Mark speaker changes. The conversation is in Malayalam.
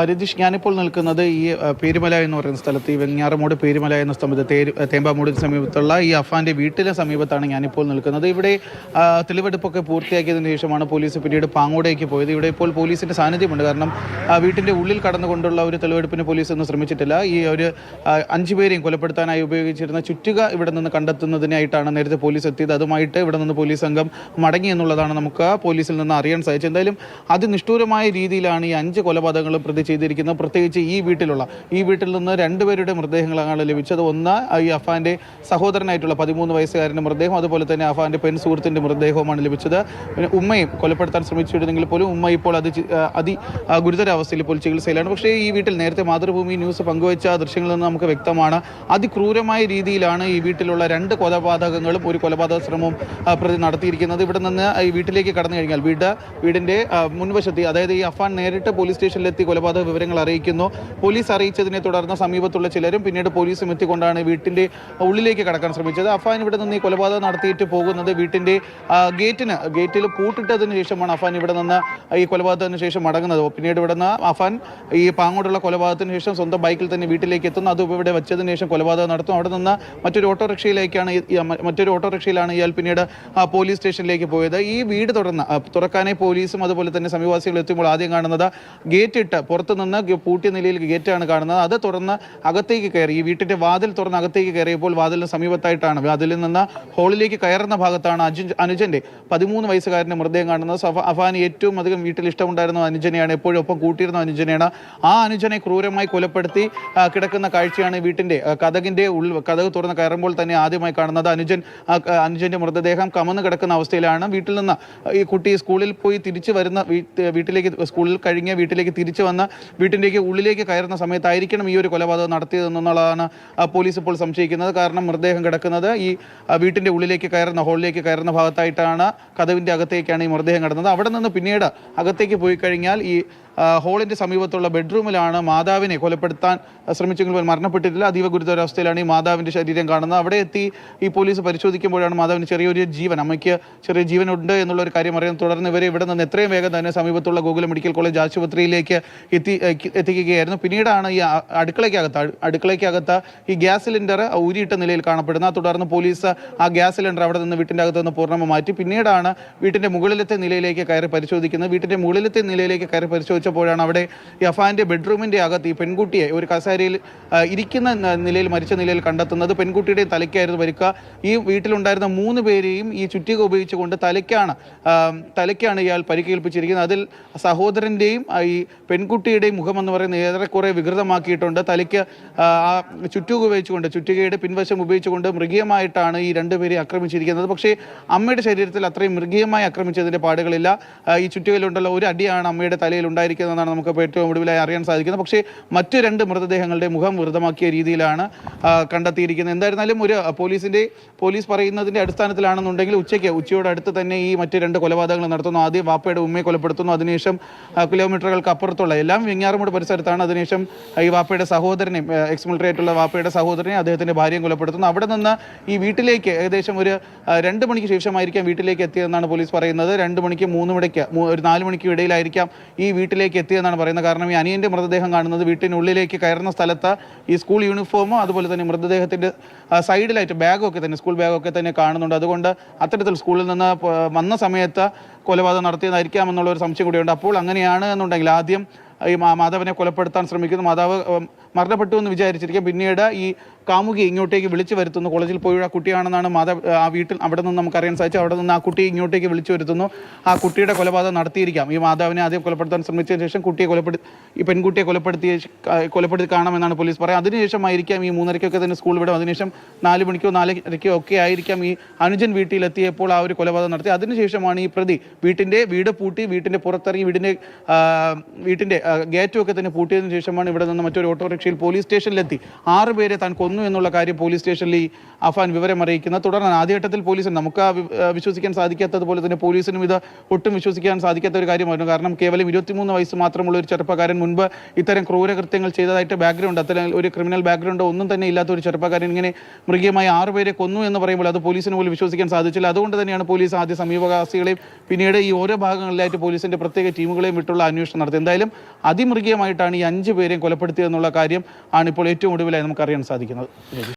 Speaker 1: രതീഷ്, ഞാനിപ്പോൾ നിൽക്കുന്നത് ഈ പേരുമല എന്ന് പറയുന്ന സ്ഥലത്ത്, ഈ വെഞ്ഞാറമൂട് പേരുമല എന്ന സ്ഥലത്ത് തേമ്പാമൂടിന് സമീപത്തുള്ള ഈ അഫാന്റെ വീട്ടിലെ സമീപത്താണ് ഞാനിപ്പോൾ നിൽക്കുന്നത്. ഇവിടെ തെളിവെടുപ്പൊക്കെ പൂർത്തിയാക്കിയതിനു ശേഷമാണ് പോലീസ് പിന്നീട് പാങ്ങോടേക്ക് പോയത്. ഇവിടെ ഇപ്പോൾ പോലീസിന്റെ സാന്നിധ്യമുണ്ട്. കാരണം വീട്ടിന്റെ ഉള്ളിൽ കടന്നുകൊണ്ടുള്ള ഒരു തെളിവെടുപ്പിന് പോലീസ് ഒന്നും ശ്രമിച്ചിട്ടില്ല. ഈ ഒരു 5 പേരെയും കൊലപ്പെടുത്താനായി ഉപയോഗിച്ചിരുന്ന ചുറ്റുക ഇവിടെ നിന്ന് കണ്ടെത്തുന്നതിനായിട്ടാണ് നേരത്തെ പോലീസ് എത്തിയത്. അതുമായിട്ട് ഇവിടെ നിന്ന് പോലീസ് സംഘം മടങ്ങി എന്നുള്ളതാണ് നമുക്ക് പോലീസിൽ നിന്ന് അറിയാൻ സാധിച്ചത്. എന്തായാലും അതിനിഷ്ഠൂരമായ രീതിയിലാണ് ഈ 5 കൊലപാതകങ്ങളും പ്രതി ചെയ്തിരിക്കുന്നത്. പ്രത്യേകിച്ച് ഈ വീട്ടിൽ നിന്ന് 2 പേരുടെ മൃതദേഹങ്ങളാണ് ലഭിച്ചത്. ഒന്ന് ഈ അഫാന്റെ സഹോദരനായിട്ടുള്ള 13 വയസ്സുകാരൻ്റെ മൃതദേഹം, അതുപോലെ തന്നെ അഫാന്റെ പെൺ സുഹൃത്തിന്റെ മൃതദേഹവുമാണ് ലഭിച്ചത്. പിന്നെ ഉമ്മയും കൊലപ്പെടുത്താൻ ശ്രമിച്ചിരുന്നെങ്കിൽ പോലും ഉമ്മ ഇപ്പോൾ ഗുരുതരാവസ്ഥയിൽ ഇപ്പോൾ ചികിത്സയിലാണ്. പക്ഷേ ഈ വീട്ടിൽ നേരത്തെ മാതൃഭൂമി ന്യൂസ് പങ്കുവച്ച ദൃശ്യങ്ങളിൽ നിന്ന് നമുക്ക് വ്യക്തമാണ് അതിക്രൂരമായ രീതിയിലാണ് ഈ വീട്ടിലുള്ള 2 കൊലപാതകങ്ങളും ഒരു കൊലപാതക ശ്രമവും പ്രതി നടത്തിയിരിക്കുന്നത്. ഇവിടെ നിന്ന് ഈ വീട്ടിലേക്ക് കടന്നു കഴിഞ്ഞാൽ വീടിന്റെ മുൻവശത്ത്, അതായത് ഈ അഫാൻ നേരിട്ട് പോലീസ് സ്റ്റേഷനിലെത്തി കൊലപാതക വിവരങ്ങൾ അറിയിക്കുന്നു. പോലീസ് അറിയിച്ചതിനെ തുടർന്ന് സമീപത്തുള്ള ചിലരും പിന്നീട് പോലീസും എത്തിക്കൊണ്ടാണ് വീട്ടിന്റെ ഉള്ളിലേക്ക് കടക്കാൻ ശ്രമിച്ചത്. അഫാൻ ഇവിടെ നിന്ന് ഈ കൊലപാതകം നടത്തിയിട്ട് പോകുന്നത് വീട്ടിന്റെ ഗേറ്റിൽ പൂട്ടിട്ടതിന് ശേഷമാണ് അഫാൻ ഇവിടെ നിന്ന് ഈ കൊലപാതകത്തിന് ശേഷം മടങ്ങുന്നത്. പിന്നീട് ഇവിടെ നിന്ന് അഫാൻ ഈ പാങ്ങോടുള്ള കൊലപാതകത്തിന് ശേഷം സ്വന്തം ബൈക്കിൽ തന്നെ വീട്ടിലേക്ക് എത്തുന്നു. അത് ഇവിടെ വെച്ചതിന് ശേഷം കൊലപാതകം നടത്തും. അവിടെ നിന്ന് മറ്റൊരു ഓട്ടോറിക്ഷയിലാണ് ഇയാൾ പിന്നീട് പോലീസ് സ്റ്റേഷനിലേക്ക് പോയത്. ഈ വീട് തുറക്കാനായി പോലീസും അതുപോലെ തന്നെ സമീപവാസികൾ എത്തുമ്പോൾ ആദ്യം കാണുന്നത് ഗേറ്റ് പുറത്തു നിന്ന് പൂട്ടിയ നിലയിൽ ഗേറ്റാണ് കാണുന്നത്. അത് തുറന്ന് അകത്തേക്ക് കയറി, ഈ വീട്ടിന്റെ വാതിൽ തുറന്ന് അകത്തേക്ക് കയറിയപ്പോൾ വാതിലിന് സമീപത്തായിട്ടാണ്, വാതിലിൽ നിന്ന് ഹോളിലേക്ക് കയറുന്ന ഭാഗത്താണ് അനുജന്റെ 13 വയസ്സുകാരന്റെ മൃതദേഹം കാണുന്നത്. അഫാന് ഏറ്റവും അധികം വീട്ടിൽ ഇഷ്ടമുണ്ടായിരുന്ന അനുജനെയാണ്, എപ്പോഴും ഒപ്പം കൂട്ടിയിരുന്ന അനുജനെയാണ്. ആ അനുജനെ ക്രൂരമായി കൊലപ്പെടുത്തി കിടക്കുന്ന കാഴ്ചയാണ് വീട്ടിന്റെ കതക് തുറന്ന് കയറുമ്പോൾ തന്നെ ആദ്യമായി കാണുന്നത്. അനുജന്റെ മൃതദേഹം കമന്ന് കിടക്കുന്ന അവസ്ഥയിലാണ്. വീട്ടിൽ നിന്ന് ഈ കുട്ടി സ്കൂളിൽ പോയി തിരിച്ചു വരുന്ന സ്കൂളിൽ കഴിഞ്ഞ് വീട്ടിലേക്ക് തിരിച്ചു വന്ന് വീട്ടിലേക്ക് ഉള്ളിലേക്ക് കയറുന്ന സമയത്തായിരിക്കണം ഈ ഒരു കൊലപാതകം നടത്തിയതെന്നുള്ളതാണ് പോലീസ് ഇപ്പോൾ സംശയിക്കുന്നത്. കാരണം മൃതദേഹം കിടക്കുന്നത് ഈ വീട്ടിന്റെ ഉള്ളിലേക്ക് ഹോളിലേക്ക് കയറുന്ന ഭാഗത്തായിട്ടാണ്, കതവിന്റെ അകത്തേക്കാണ് ഈ മൃതദേഹം കിടന്നത്. അവിടെ നിന്ന് പിന്നീട് അകത്തേക്ക് പോയി കഴിഞ്ഞാൽ ഈ ഹോളിന്റെ സമീപത്തുള്ള ബെഡ്റൂമിലാണ് മാതാവിനെ കൊലപ്പെടുത്താൻ ശ്രമിച്ചെങ്കിൽ മരണപ്പെട്ടിട്ടില്ല. അതീവ ഗുരുതരാവസ്ഥയിലാണ് ഈ മാതാവിന്റെ ശരീരം കാണുന്നത്. അവിടെ എത്തി ഈ പോലീസ് പരിശോധിക്കുമ്പോഴാണ് മാതാവിന് അമ്മയ്ക്ക് ചെറിയ ജീവനുണ്ട് എന്നുള്ള ഒരു കാര്യം അറിയാൻ. തുടർന്ന് ഇവരെ ഇവിടെ നിന്ന് എത്രയും വേഗം തന്നെ സമീപത്തുള്ള ഗോകുലം മെഡിക്കൽ കോളേജ് ആശുപത്രിയിലേക്ക് എത്തിക്കുകയായിരുന്നു. പിന്നീടാണ് ഈ അടുക്കളയ്ക്കകത്ത് ഈ ഗ്യാസ് സിലിണ്ടർ ഊരിയിട്ട നിലയിൽ കാണപ്പെടുന്നത്. തുടർന്ന് പോലീസ് ആ ഗ്യാസ് സിലിണ്ടർ അവിടെ നിന്ന് വീട്ടിൻ്റെ അകത്ത് നിന്ന് പൂർണ്ണമായി മാറ്റി പിന്നീടാണ് വീട്ടിന്റെ മുകളിലത്തെ നിലയിലേക്ക് കയറി പരിശോധിക്കുന്നത്. വീട്ടിന്റെ മുകളിലത്തെ നിലയിലേക്ക് കയറി പരിശോധിച്ചപ്പോഴാണ് അവിടെ ഈ അഫാന്റെ ബെഡ്റൂമിന്റെ അകത്ത് ഈ പെൺകുട്ടിയെ ഒരു കസേരയിൽ ഇരിക്കുന്ന നിലയിൽ, മരിച്ച നിലയിൽ കണ്ടെത്തുന്നത്. പെൺകുട്ടിയുടെ തലയ്ക്കായിരുന്നു പരിക്ക്. ഈ വീട്ടിലുണ്ടായിരുന്ന 3 പേരെയും ഈ ചുറ്റിക ഉപയോഗിച്ചുകൊണ്ട് തലയ്ക്കാണ് ഇയാൾ പരിക്കേൽപ്പിച്ചിരിക്കുന്നത്. അതിൽ സഹോദരന്റെയും ഈ പെൺകുട്ടിയുടെയും മുഖമെന്ന് പറയുന്നത് ഏറെക്കുറെ വികൃതമാക്കിയിട്ടുണ്ട്. തലയ്ക്ക് ആ ചുറ്റികയുടെ പിൻവശം ഉപയോഗിച്ചുകൊണ്ട് മൃഗീയമായിട്ടാണ് ഈ 2 പേരെ ആക്രമിച്ചിരിക്കുന്നത്. പക്ഷേ അമ്മയുടെ ശരീരത്തിൽ അത്രയും മൃഗീയമായി ആക്രമിച്ചതിന്റെ പാടുകളില്ല. ഈ ചുറ്റികയിലുണ്ടല്ലോ ഒരു അടിയാണ് അമ്മയുടെ തലയിൽ ഉണ്ടായിരിക്കുന്നതെന്നാണ് നമുക്ക് ഏറ്റവും ഒടുവിലായി അറിയാൻ സാധിക്കുന്നത്. പക്ഷേ മറ്റു 2 മൃതദേഹങ്ങളുടെ മുഖം വെറുതമാക്കിയ രീതിയിലാണ് കണ്ടെത്തിയിരിക്കുന്നത്. എന്തായിരുന്നാലും പോലീസ് പറയുന്നതിന്റെ അടിസ്ഥാനത്തിലാണെന്നുണ്ടെങ്കിൽ ഉച്ചയോടടുത്ത് തന്നെ ഈ മറ്റ് 2 കൊലപാതകങ്ങൾ നടത്തുന്നു. ആദ്യം വാപ്പയുടെ ഉമ്മയെ കൊലപ്പെടുത്തുന്നു. അതിനുശേഷം കിലോമീറ്ററുകൾക്ക് അപ്പുറത്തുള്ള എല്ലാം വെഞ്ഞാറമൂട് പരിസരത്താണ്. അതിനുശേഷം ഈ വാപ്പയുടെ സഹോദരനെ, എക്സ് മിലിറ്ററി ആയിട്ടുള്ള വാപ്പയുടെ സഹോദരനെ, അദ്ദേഹത്തിന്റെ ഭാര്യയും കൊലപ്പെടുത്തുന്നു. അവിടെ നിന്ന് ഈ വീട്ടിലേക്ക് ഏകദേശം ഒരു 2 മണിക്ക് ശേഷമായിരിക്കാം വീട്ടിലേക്ക് എത്തിയതെന്നാണ് പോലീസ് പറയുന്നത്. 2 മണിക്ക് 3 മണിക്ക് ഒരു 4 മണിക്ക് ഇടയിലായിരിക്കാം ഈ വീട്ടിലേക്ക് എത്തിയെന്നാണ് പറയുന്നത്. കാരണം ഈ അനിയന്റെ മൃതദേഹം കാണുന്നത് വീട്ടിനുള്ളിലേക്ക് കയറുന്ന സ്ഥലത്ത് ഈ സ്കൂൾ യൂണിഫോമും അതുപോലെ തന്നെ മൃതദേഹത്തിന്റെ സൈഡിലായിട്ട് സ്കൂൾ ബാഗൊക്കെ തന്നെ കാണുന്നുണ്ട്. അതുകൊണ്ട് അത്തരത്തിൽ സ്കൂളിൽ നിന്ന് വന്ന സമയത്ത് കൊലപാതകം നടത്തിയതായിരിക്കാം എന്നുള്ള ഒരു സംശയം കൂടിയുണ്ട്. അപ്പോൾ അങ്ങനെയാണ് എന്നുണ്ടെങ്കിൽ ആദ്യം ഈ മാധവനെ കൊലപ്പെടുത്താൻ ശ്രമിക്കുന്നു. മാധവ് മരണപ്പെട്ടു എന്ന് വിചാരിച്ചിരിക്കും. പിന്നീട് ഈ കാമുകി ഇങ്ങോട്ടേക്ക് വിളിച്ചു വരുത്തുന്നു. കോളേജിൽ പോയി ആ കുട്ടിയാണെന്നാണ് ആ വീട്ടിൽ അവിടെ നിന്ന് നമുക്കറിയാൻ സാധിച്ചു. അവിടെ നിന്ന് ആ കുട്ടിയെ ഇങ്ങോട്ടേക്ക് വിളിച്ചു വരുത്തുന്നു. ആ കുട്ടിയുടെ കൊലപാതകം നടത്തിയിരിക്കാം. ഈ മാധവനെ ആദ്യം കൊലപ്പെടുത്താൻ ശ്രമിച്ചതിന് ശേഷം ഈ പെൺകുട്ടിയെ കൊലപ്പെടുത്തി കാണാമെന്നാണ് പോലീസ് പറയുന്നത്. അതിനുശേഷമായിരിക്കാം ഈ 3:30 തന്നെ സ്കൂൾ വിടും. അതിനുശേഷം 4 മണിക്കോ 4:30 ഒക്കെ ആയിരിക്കാം ഈ അനുജൻ വീട്ടിലെത്തിയപ്പോൾ ആ ഒരു കൊലപാതകം നടത്തി. അതിനുശേഷമാണ് ഈ പ്രതി വീട് പൂട്ടി വീട്ടിന്റെ പുറത്തിറങ്ങി വീട്ടിന്റെ ഗേറ്റും ഒക്കെ തന്നെ പൂട്ടിയതിനു ശേഷമാണ് ഇവിടെ നിന്ന് മറ്റൊരു ഓട്ടോറിക്ഷയിൽ പോലീസ് സ്റ്റേഷനിലെത്തി 6 പേരെ താൻ കൊന്നു കൊന്നു എന്നുള്ള കാര്യം പോലീസ് സ്റ്റേഷനിൽ ഈ അഫാൻ വിവരം അറിയിക്കുന്നത്. തുടർന്ന് ആദ്യഘട്ടത്തിൽ പോലീസിന് നമുക്ക് വിശ്വസിക്കാൻ സാധിക്കാത്തതുപോലെ തന്നെ പോലീസിനും ഇത് ഒട്ടും വിശ്വസിക്കാൻ സാധിക്കാത്ത ഒരു കാര്യമായിരുന്നു. കാരണം കേവലം 23 വയസ്സ് മാത്രമുള്ള ഒരു ചെറുപ്പക്കാരൻ മുൻപ് ഇത്തരം ക്രൂരകൃത്യങ്ങൾ ചെയ്തതായിട്ട് ബാക്ക്ഗ്രൗണ്ട്, അത്തരം ഒരു ക്രിമിനൽ ബാക്ക്ഗ്രൗണ്ട് ഒന്നും തന്നെ ഇല്ലാത്ത ഒരു ചെറുപ്പക്കാരൻ ഇങ്ങനെ മൃഗീയമായി 6 പേരെ കൊന്നു എന്ന് പറയുമ്പോൾ അത് പോലീസിന് പോലും വിശ്വസിക്കാൻ സാധിച്ചില്ല. അതുകൊണ്ട് തന്നെയാണ് പോലീസ് ആദ്യ സമീപവാസികളെയും പിന്നീട് ഈ ഓരോ ഭാഗങ്ങളിലായിട്ട് പോലീസിന്റെ പ്രത്യേക ടീമുകളെയും വിട്ടുള്ള അന്വേഷണം നടത്തി. എന്തായാലും അതിമൃഗീയമായിട്ടാണ് ഈ 5 പേരെയും കൊലപ്പെടുത്തിയതെന്നുള്ള കാര്യം ആണ് ഇപ്പോൾ ഏറ്റവും ഒടുവിലായി നമുക്കറിയാൻ സാധിക്കുന്നത്.